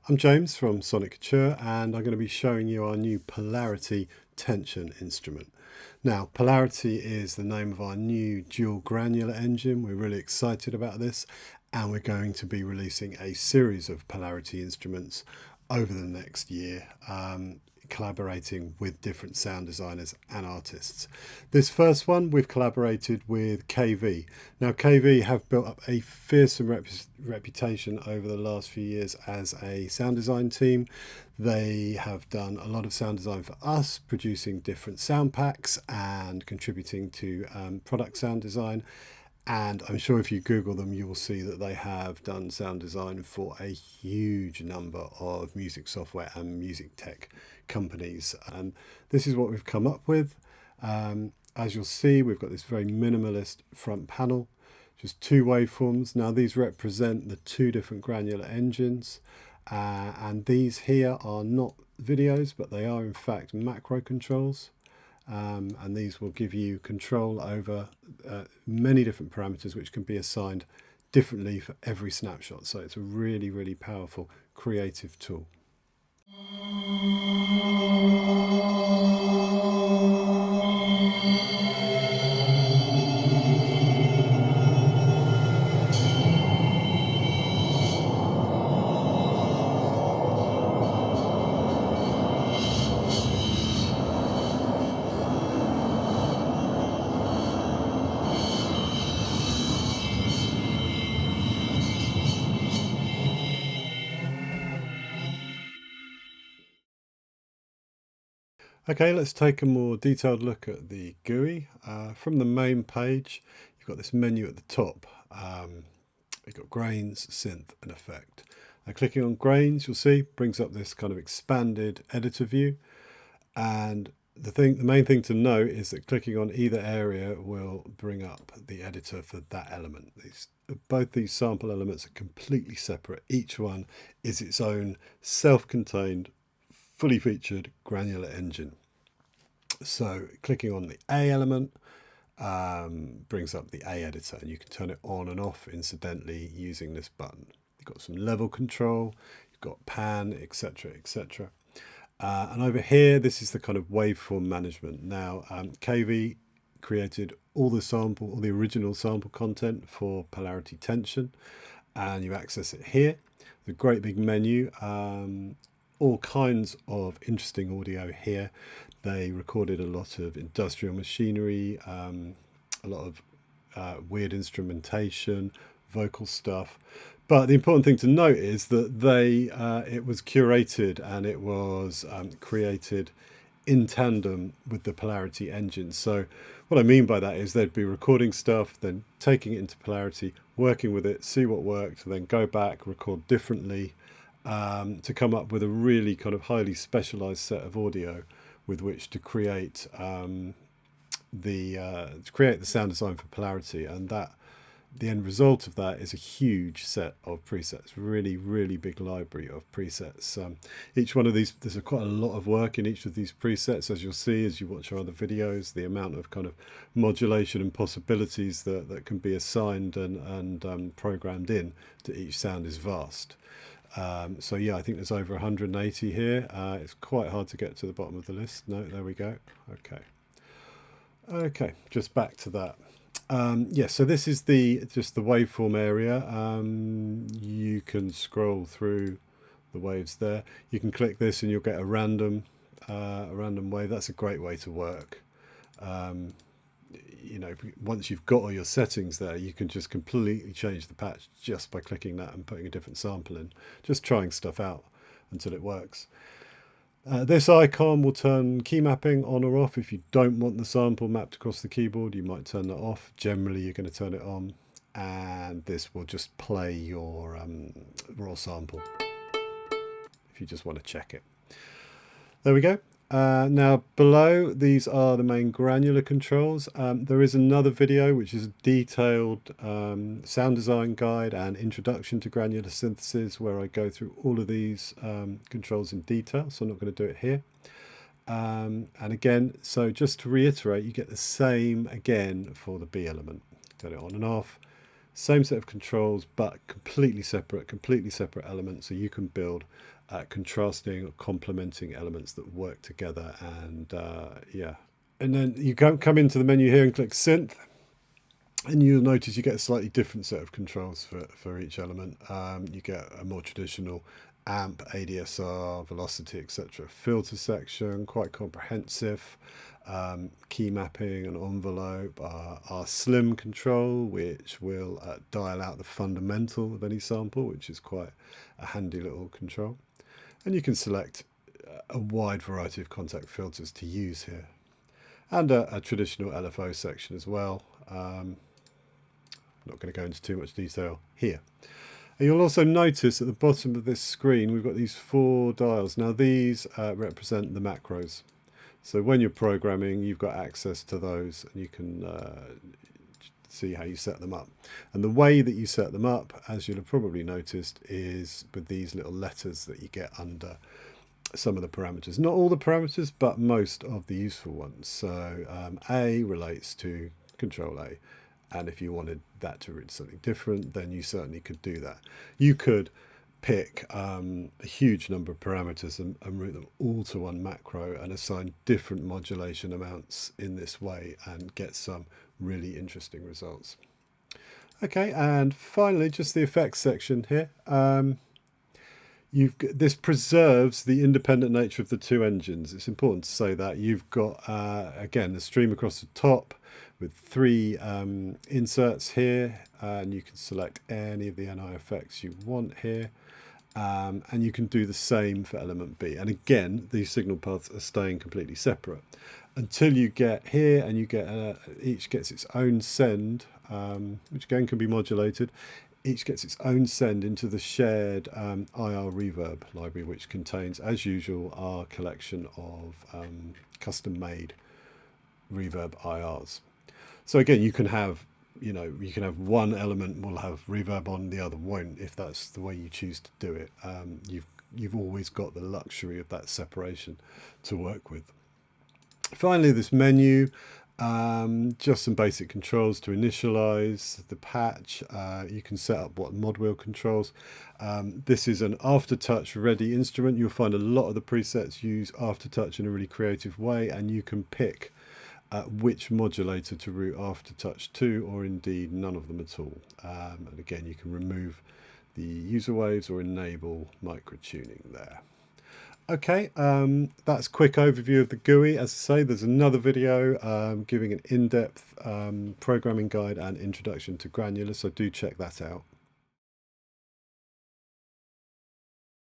I'm James from Soniccouture, and I'm going to be showing you our new Polarity tension instrument. Now, Polarity is the name of our new dual granular engine. We're really excited about this, and we're going to be releasing a series of Polarity instruments over the next year, collaborating with different sound designers and artists. This first one, we've collaborated with KV. Now, KV have built up a fearsome reputation over the last few years as a sound design team. They have done a lot of sound design for us, producing different sound packs and contributing to product sound design. And I'm sure if you Google them, you will see that they have done sound design for a huge number of music software and music tech companies. And this is what we've come up with. As you'll see, we've got this very minimalist front panel, just two waveforms. Now these represent the two different granular engines. And these here are not videos, but they are in fact macro controls. And these will give you control over many different parameters which can be assigned differently for every snapshot. So it's a really, really powerful creative tool. Okay, let's take a more detailed look at the GUI. From the main page, you've got this menu at the top. You've got grains, synth, and effect. Now, clicking on grains, you'll see, brings up this kind of expanded editor view. And the main thing to note is that clicking on either area will bring up the editor for that element. Both these sample elements are completely separate. Each one is its own self-contained, fully featured granular engine. So clicking on the A element brings up the A editor, and you can turn it on and off incidentally using this button. You've got some level control, you've got pan, etc, etc. And over here, this is the kind of waveform management. Now, KV created all the original sample content for Polarity Tension, and you access it here. The great big menu, all kinds of interesting audio here. They recorded a lot of industrial machinery, a lot of weird instrumentation, vocal stuff. But the important thing to note is that it was curated and it was created in tandem with the Polarity engine. So what I mean by that is they'd be recording stuff, then taking it into Polarity, working with it, see what worked, then go back, record differently to come up with a really kind of highly specialized set of audio with which to create the sound design for Polarity. And that the end result of that is a huge set of presets, really, really big library of presets. Each one of these, there's quite a lot of work in each of these presets, as you'll see as you watch our other videos. The amount of kind of modulation and possibilities that can be assigned and programmed in to each sound is vast. So yeah, I think there's over 180 here. It's quite hard to get to the bottom of the list. No, there we go. Okay, just back to that. Yeah, so this is just the waveform area. You can scroll through the waves there. You can click this and you'll get a random wave. That's a great way to work. You know, once you've got all your settings there, you can just completely change the patch just by clicking that and putting a different sample in, just trying stuff out until it works. This icon will turn key mapping on or off. If you don't want the sample mapped across the keyboard, you might turn that off. Generally, you're going to turn it on, and this will just play your raw sample if you just want to check it. There we go. Now below, these are the main granular controls. There is another video which is a detailed sound design guide and introduction to granular synthesis where I go through all of these controls in detail, so I'm not going to do it here. And again, so just to reiterate, you get the same again for the B element. Turn it on and off, Same set of controls, but completely separate elements. So you can build contrasting or complementing elements that work together. And yeah, and then you come into the menu here and click Synth, and you'll notice you get a slightly different set of controls for each element. You get a more traditional amp, ADSR, velocity, etc. filter section, quite comprehensive. Key mapping and envelope, our slim control, which will dial out the fundamental of any sample, which is quite a handy little control. And you can select a wide variety of contact filters to use here. And a traditional LFO section as well. Not going to go into too much detail here. And you'll also notice at the bottom of this screen we've got these 4 dials. Now these represent the macros. So when you're programming, you've got access to those, and you can see how you set them up. And the way that you set them up, as you'll have probably noticed, is with these little letters that you get under some of the parameters. Not all the parameters, but most of the useful ones. So A relates to control A. And if you wanted that to read something different, then you certainly could do that. You could pick a huge number of parameters and route them all to one macro and assign different modulation amounts in this way and get some really interesting results. Okay, and finally, just the effects section here. This preserves the independent nature of the 2 engines. It's important to say that. You've got, again, the stream across the top with 3 inserts here, and you can select any of the NI effects you want here. And you can do the same for element B. And again, these signal paths are staying completely separate until you get here, and you get each gets its own send, which again can be modulated. Each gets its own send into the shared IR reverb library, which contains, as usual, our collection of custom-made reverb IRs. So again, you can have, you can have one element will have reverb on, the other won't, if that's the way you choose to do it. You've always got the luxury of that separation to work with. Finally, this menu, just some basic controls to initialize the patch. You can set up what mod wheel controls. This is an aftertouch ready instrument. You'll find a lot of the presets use aftertouch in a really creative way, and you can pick which modulator to route aftertouch to, or indeed none of them at all. And again, you can remove the user waves or enable micro tuning there. Okay, that's a quick overview of the GUI. As I say, there's another video giving an in-depth programming guide and introduction to Granular, so do check that out.